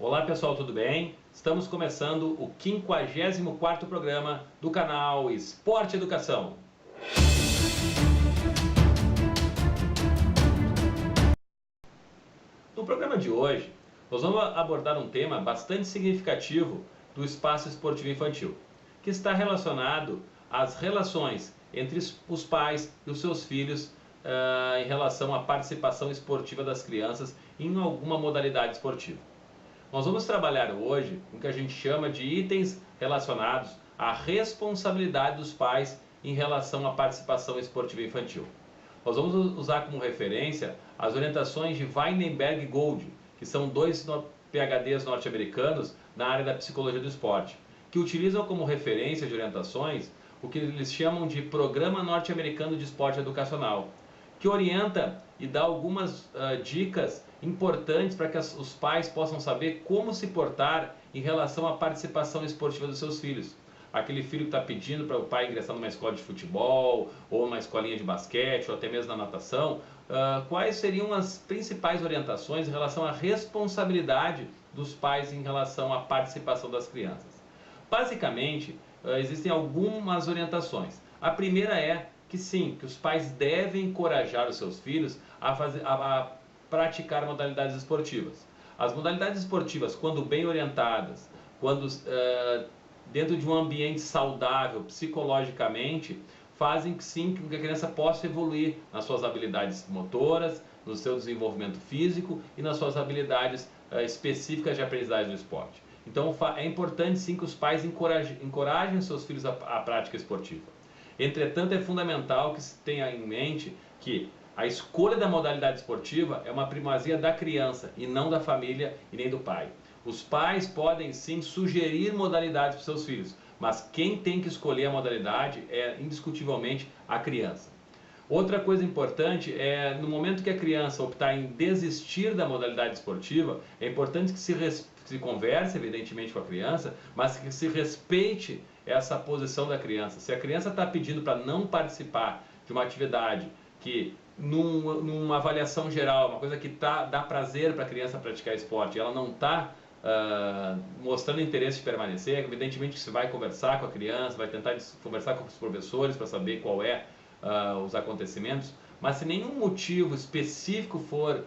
Olá pessoal, tudo bem? Estamos começando o 54º programa do canal Esporte Educação. No programa de hoje, nós vamos abordar um tema bastante significativo do espaço esportivo infantil, que está relacionado às relações entre os pais e os seus filhos em relação à participação esportiva das crianças em alguma modalidade esportiva. Nós vamos trabalhar hoje com o que a gente chama de itens relacionados à responsabilidade dos pais em relação à participação esportiva infantil. Nós vamos usar como referência as orientações de Weinberg e Gold, que são dois PhDs norte-americanos na área da psicologia do esporte, que utilizam como referência de orientações o que eles chamam de Programa Norte-Americano de Esporte Educacional, que orienta e dá algumas dicas importantes para que os pais possam saber como se portar em relação à participação esportiva dos seus filhos. Aquele filho que está pedindo para o pai ingressar numa escola de futebol, ou numa escolinha de basquete, ou até mesmo na natação, quais seriam as principais orientações em relação à responsabilidade dos pais em relação à participação das crianças? Basicamente, existem algumas orientações. A primeira é que sim, que os pais devem encorajar os seus filhos a praticar modalidades esportivas. As modalidades esportivas, quando bem orientadas, quando dentro de um ambiente saudável psicologicamente, fazem que sim, que a criança possa evoluir nas suas habilidades motoras, no seu desenvolvimento físico e nas suas habilidades específicas de aprendizagem do esporte. Então é importante sim que os pais encorajem seus filhos à prática esportiva. Entretanto, é fundamental que se tenha em mente que a escolha da modalidade esportiva é uma primazia da criança e não da família e nem do pai. Os pais podem sim sugerir modalidades para seus filhos, mas quem tem que escolher a modalidade é indiscutivelmente a criança. Outra coisa importante é, no momento que a criança optar em desistir da modalidade esportiva, é importante que se converse, evidentemente, com a criança, mas que se respeite essa posição da criança. Se a criança está pedindo para não participar de uma atividade que, numa avaliação geral, uma coisa que dá prazer para a criança praticar esporte, e ela não está mostrando interesse de permanecer, evidentemente que você vai conversar com a criança, vai tentar conversar com os professores para saber qual é os acontecimentos, mas se nenhum motivo específico for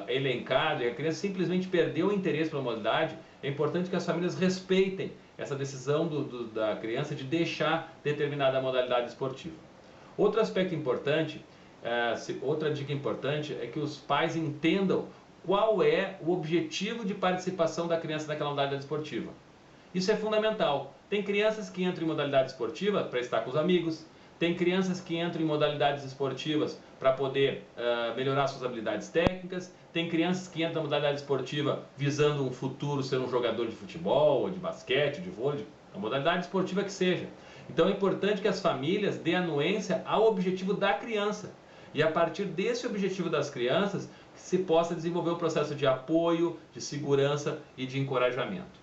elencado e a criança simplesmente perdeu o interesse pela modalidade, é importante que as famílias respeitem essa decisão da criança de deixar determinada modalidade esportiva. Outro aspecto importante, outra dica importante é que os pais entendam qual é o objetivo de participação da criança naquela modalidade esportiva. Isso é fundamental. Tem crianças que entram em modalidade esportiva para estar com os amigos, tem crianças que entram em modalidades esportivas para poder melhorar suas habilidades técnicas, tem crianças que entram na modalidade esportiva visando um futuro ser um jogador de futebol, ou de basquete, de vôlei, a modalidade esportiva que seja. Então é importante que as famílias dêem anuência ao objetivo da criança. E a partir desse objetivo das crianças, que se possa desenvolver um processo de apoio, de segurança e de encorajamento.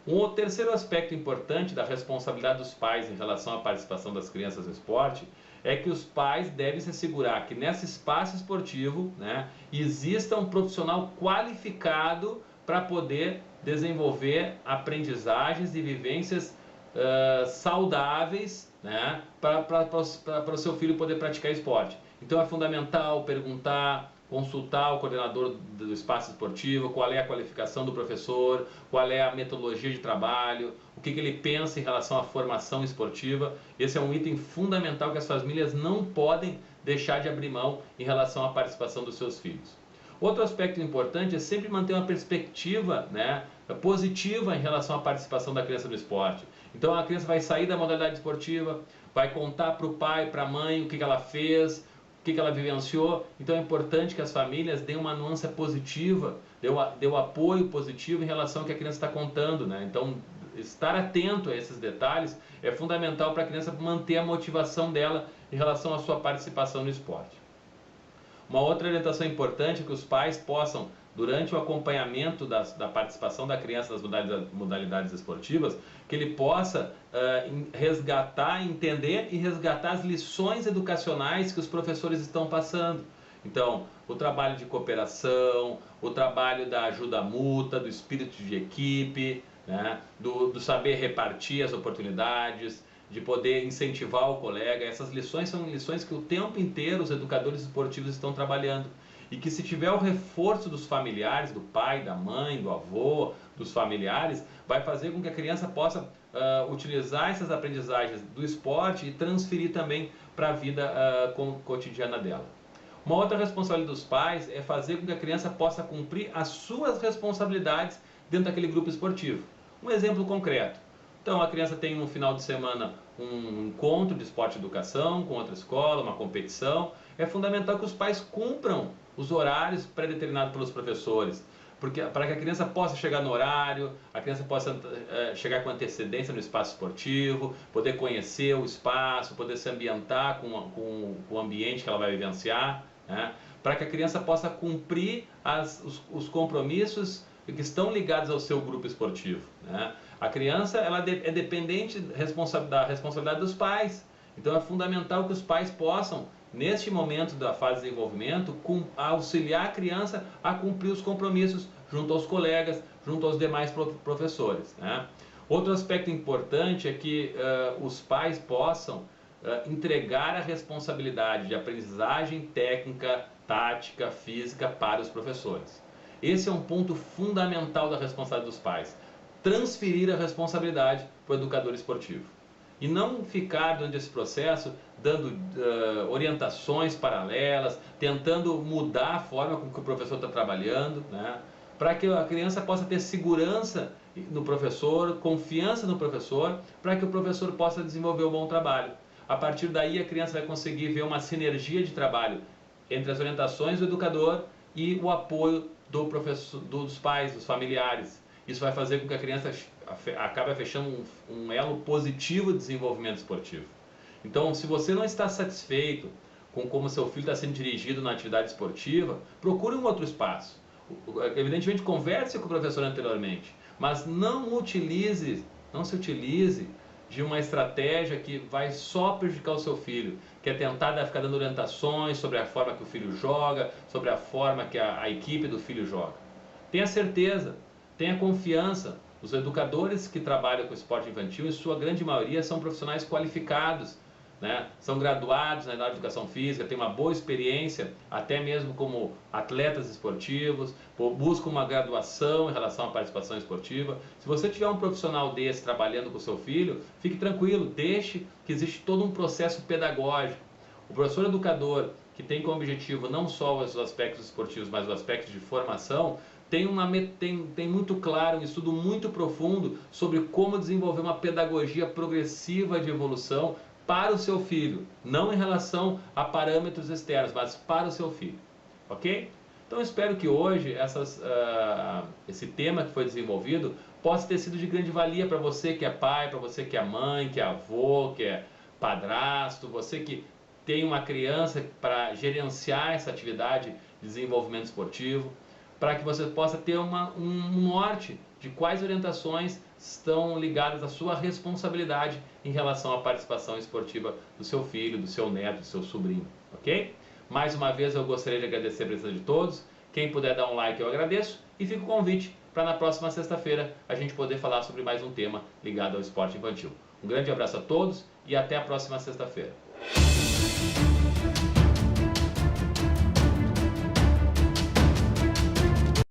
Um terceiro aspecto importante da responsabilidade dos pais em relação à participação das crianças no esporte é que os pais devem se assegurar que nesse espaço esportivo, exista um profissional qualificado para poder desenvolver aprendizagens e vivências saudáveis, para o seu filho poder praticar esporte. Então é fundamental perguntar, consultar o coordenador do espaço esportivo, qual é a qualificação do professor, qual é a metodologia de trabalho, o que ele pensa em relação à formação esportiva. Esse é um item fundamental que as famílias não podem deixar de abrir mão em relação à participação dos seus filhos. Outro aspecto importante é sempre manter uma perspectiva positiva em relação à participação da criança no esporte. Então a criança vai sair da modalidade esportiva, vai contar para o pai, para a mãe o que ela fez, o que ela vivenciou. Então é importante que as famílias deem uma nuance positiva, dê o apoio positivo em relação ao que a criança está contando. Então estar atento a esses detalhes é fundamental para a criança manter a motivação dela em relação à sua participação no esporte. Uma outra orientação importante é que os pais possam, durante o acompanhamento da participação da criança nas modalidades esportivas, que ele possa resgatar, entender e resgatar as lições educacionais que os professores estão passando. Então, o trabalho de cooperação, o trabalho da ajuda mútua, do espírito de equipe, né? do saber repartir as oportunidades, de poder incentivar o colega. Essas lições são lições que o tempo inteiro os educadores esportivos estão trabalhando. E que, se tiver o reforço dos familiares, do pai, da mãe, do avô, dos familiares, vai fazer com que a criança possa utilizar essas aprendizagens do esporte e transferir também para a vida cotidiana dela. Uma outra responsabilidade dos pais é fazer com que a criança possa cumprir as suas responsabilidades dentro daquele grupo esportivo. Um exemplo concreto. Então, a criança tem no final de semana um encontro de esporte e educação com outra escola, uma competição. É fundamental que os pais cumpram os horários pré-determinados pelos professores, porque para que a criança possa chegar no horário, a criança possa chegar com antecedência no espaço esportivo, poder conhecer o espaço, poder se ambientar com o ambiente que ela vai vivenciar, né? Para que a criança possa cumprir os compromissos que estão ligados ao seu grupo esportivo, né? A criança ela é dependente da responsabilidade dos pais, então é fundamental que os pais possam, neste momento da fase de desenvolvimento, auxiliar a criança a cumprir os compromissos junto aos colegas, junto aos demais professores, né? Outro aspecto importante é que os pais possam entregar a responsabilidade de aprendizagem técnica, tática, física para os professores. Esse é um ponto fundamental da responsabilidade dos pais. Transferir a responsabilidade para o educador esportivo. E não ficar durante esse processo dando orientações paralelas, tentando mudar a forma com que o professor está trabalhando, né? Para que a criança possa ter segurança no professor, confiança no professor, para que o professor possa desenvolver um bom trabalho. A partir daí, a criança vai conseguir ver uma sinergia de trabalho entre as orientações do educador e o apoio do professor, dos pais, dos familiares. Isso vai fazer com que a criança acabe fechando um elo positivo de desenvolvimento esportivo. Então, se você não está satisfeito com como seu filho está sendo dirigido na atividade esportiva, procure um outro espaço. Evidentemente, converse com o professor anteriormente, mas não se utilize de uma estratégia que vai só prejudicar o seu filho, que é tentar ficar dando orientações sobre a forma que o filho joga, sobre a forma que a equipe do filho joga. Tenha certeza, tenha confiança. Os educadores que trabalham com esporte infantil, em sua grande maioria, são profissionais qualificados, né? São graduados na área de educação física, têm uma boa experiência, até mesmo como atletas esportivos, buscam uma graduação em relação à participação esportiva. Se você tiver um profissional desse trabalhando com o seu filho, fique tranquilo, deixe que existe todo um processo pedagógico. O professor educador, que tem como objetivo não só os aspectos esportivos, mas os aspectos de formação, tem muito claro, um estudo muito profundo sobre como desenvolver uma pedagogia progressiva de evolução para o seu filho, não em relação a parâmetros externos, mas para o seu filho, ok? Então eu espero que hoje esse tema que foi desenvolvido possa ter sido de grande valia para você que é pai, para você que é mãe, que é avô, que é padrasto, você que tem uma criança para gerenciar essa atividade de desenvolvimento esportivo, para que você possa ter um norte de quais orientações estão ligadas à sua responsabilidade em relação à participação esportiva do seu filho, do seu neto, do seu sobrinho, ok? Mais uma vez eu gostaria de agradecer a presença de todos. Quem puder dar um like eu agradeço e fica o convite para na próxima sexta-feira a gente poder falar sobre mais um tema ligado ao esporte infantil. Um grande abraço a todos e até a próxima sexta-feira.